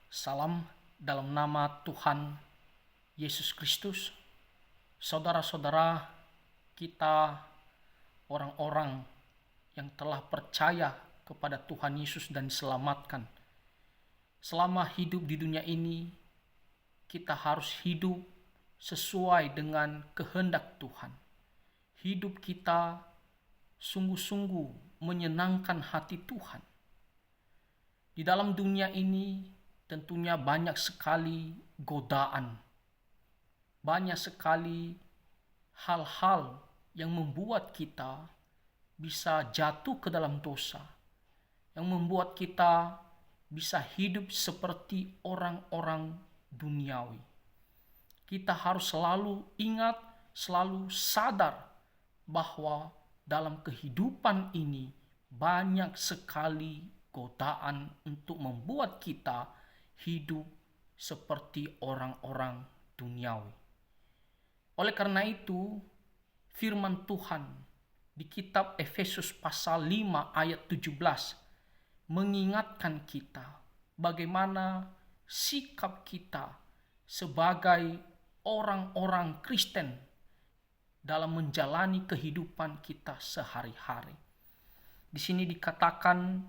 Salam dalam nama Tuhan Yesus Kristus. Saudara-saudara kita, orang-orang yang telah percaya kepada Tuhan Yesus dan diselamatkan. Selama hidup di dunia ini, kita harus hidup sesuai dengan kehendak Tuhan. Hidup kita sungguh-sungguh menyenangkan hati Tuhan. Di dalam dunia ini tentunya banyak sekali godaan, banyak sekali hal-hal yang membuat kita bisa jatuh ke dalam dosa, yang membuat kita bisa hidup seperti orang-orang duniawi. Kita harus selalu ingat, selalu sadar bahwa dalam kehidupan ini banyak sekali godaan untuk membuat kita hidup seperti orang-orang duniawi. Oleh karena itu, firman Tuhan di kitab Efesus pasal 5 ayat 17 mengingatkan kita bagaimana sikap kita sebagai orang-orang Kristen dalam menjalani kehidupan kita sehari-hari. Di sini dikatakan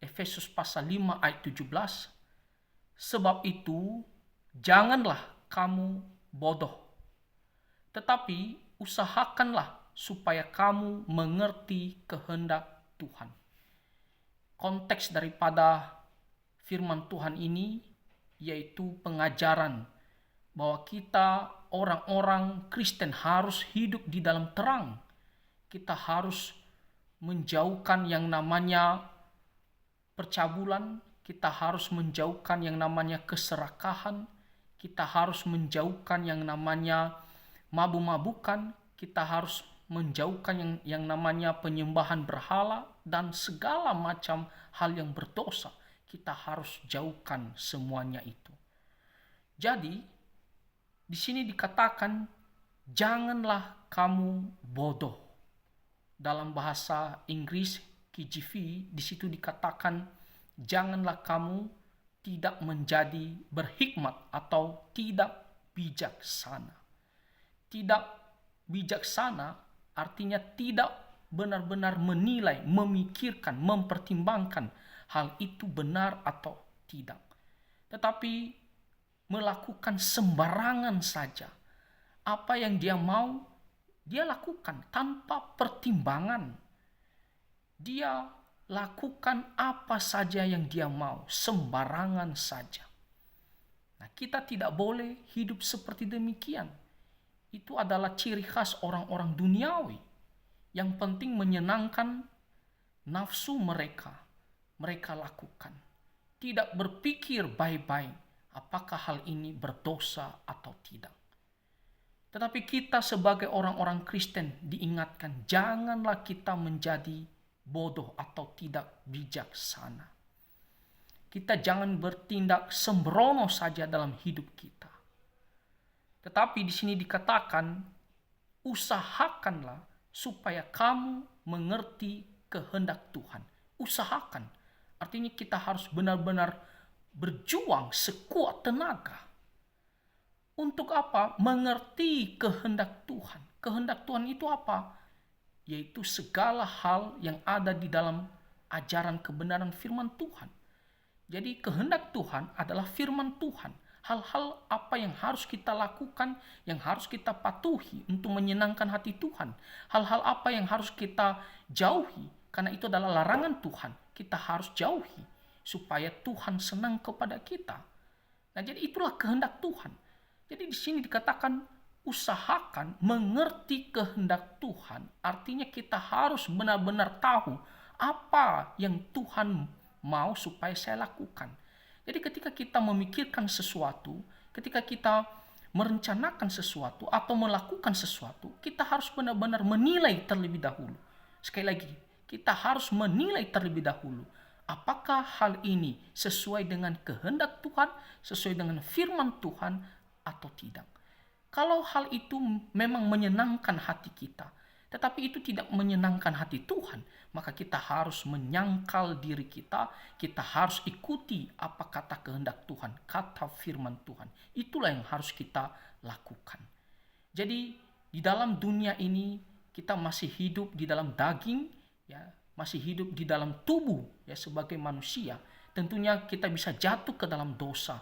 Efesus pasal 5 ayat 17, sebab itu janganlah kamu bodoh, tetapi usahakanlah supaya kamu mengerti kehendak Tuhan. Konteks daripada firman Tuhan ini yaitu pengajaran bahwa kita orang-orang Kristen harus hidup di dalam terang. Kita harus menjauhkan yang namanya percabulan, kita harus menjauhkan yang namanya keserakahan, kita harus menjauhkan yang namanya mabuk-mabukan, kita harus menjauhkan yang namanya penyembahan berhala dan segala macam hal yang berdosa. Kita harus jauhkan semuanya itu. Jadi, di sini dikatakan janganlah kamu bodoh. Dalam bahasa Inggris KJV di situ dikatakan janganlah kamu tidak menjadi berhikmat atau tidak bijaksana. Tidak bijaksana artinya tidak benar-benar menilai, memikirkan, mempertimbangkan hal itu benar atau tidak. Tetapi melakukan sembarangan saja. Apa yang dia mau, dia lakukan tanpa pertimbangan. Dia lakukan apa saja yang dia mau, sembarangan saja. Nah, kita tidak boleh hidup seperti demikian. Itu adalah ciri khas orang-orang duniawi. Yang penting menyenangkan nafsu mereka. Mereka lakukan. Tidak berpikir baik-baik apakah hal ini berdosa atau tidak. Tetapi kita sebagai orang-orang Kristen diingatkan janganlah kita menjadi bodoh atau tidak bijaksana. Kita jangan bertindak sembrono saja dalam hidup kita. Tetapi di sini dikatakan usahakanlah supaya kamu mengerti kehendak Tuhan. Usahakan. Artinya kita harus benar-benar berjuang sekuat tenaga. Untuk apa? Mengerti kehendak Tuhan. Kehendak Tuhan itu apa? Yaitu segala hal yang ada di dalam ajaran kebenaran firman Tuhan. Jadi kehendak Tuhan adalah firman Tuhan. Hal-hal apa yang harus kita lakukan, yang harus kita patuhi untuk menyenangkan hati Tuhan. Hal-hal apa yang harus kita jauhi, karena itu adalah larangan Tuhan. Kita harus jauhi supaya Tuhan senang kepada kita. Nah, jadi itulah kehendak Tuhan. Jadi di sini dikatakan usahakan mengerti kehendak Tuhan. Artinya kita harus benar-benar tahu apa yang Tuhan mau supaya saya lakukan. Jadi ketika kita memikirkan sesuatu, ketika kita merencanakan sesuatu atau melakukan sesuatu, kita harus benar-benar menilai terlebih dahulu. Sekali lagi, kita harus menilai terlebih dahulu. Apakah hal ini sesuai dengan kehendak Tuhan, sesuai dengan firman Tuhan atau tidak. Kalau hal itu memang menyenangkan hati kita, tetapi itu tidak menyenangkan hati Tuhan, maka kita harus menyangkal diri kita, kita harus ikuti apa kata kehendak Tuhan. kata firman Tuhan. Itulah yang harus kita lakukan. Jadi di dalam dunia ini kita masih hidup di dalam daging, ya, masih hidup di dalam tubuh, ya, sebagai manusia. Tentunya kita bisa jatuh ke dalam dosa.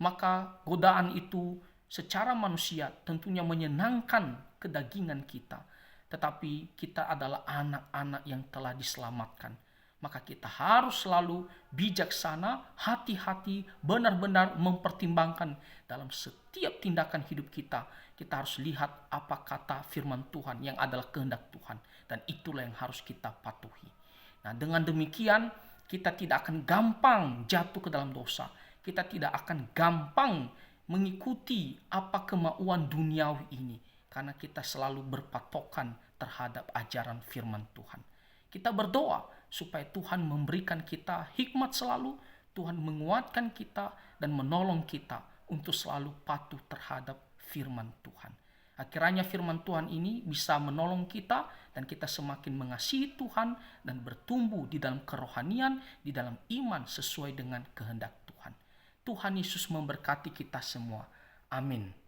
Maka godaan itu secara manusia tentunya menyenangkan kedagingan kita. Tetapi kita adalah anak-anak yang telah diselamatkan. Maka kita harus selalu bijaksana, hati-hati, benar-benar mempertimbangkan dalam setiap tindakan hidup kita. Kita harus lihat apa kata firman Tuhan yang adalah kehendak Tuhan. Dan itulah yang harus kita patuhi. Nah, dengan demikian kita tidak akan gampang jatuh ke dalam dosa. Kita tidak akan gampang mengikuti apa kemauan duniawi ini. Karena kita selalu berpatokan terhadap ajaran firman Tuhan. Kita berdoa supaya Tuhan memberikan kita hikmat selalu, Tuhan menguatkan kita dan menolong kita untuk selalu patuh terhadap firman Tuhan. Kiranya firman Tuhan ini bisa menolong kita dan kita semakin mengasihi Tuhan dan bertumbuh di dalam kerohanian, di dalam iman sesuai dengan kehendak Tuhan. Tuhan Yesus memberkati kita semua. Amin.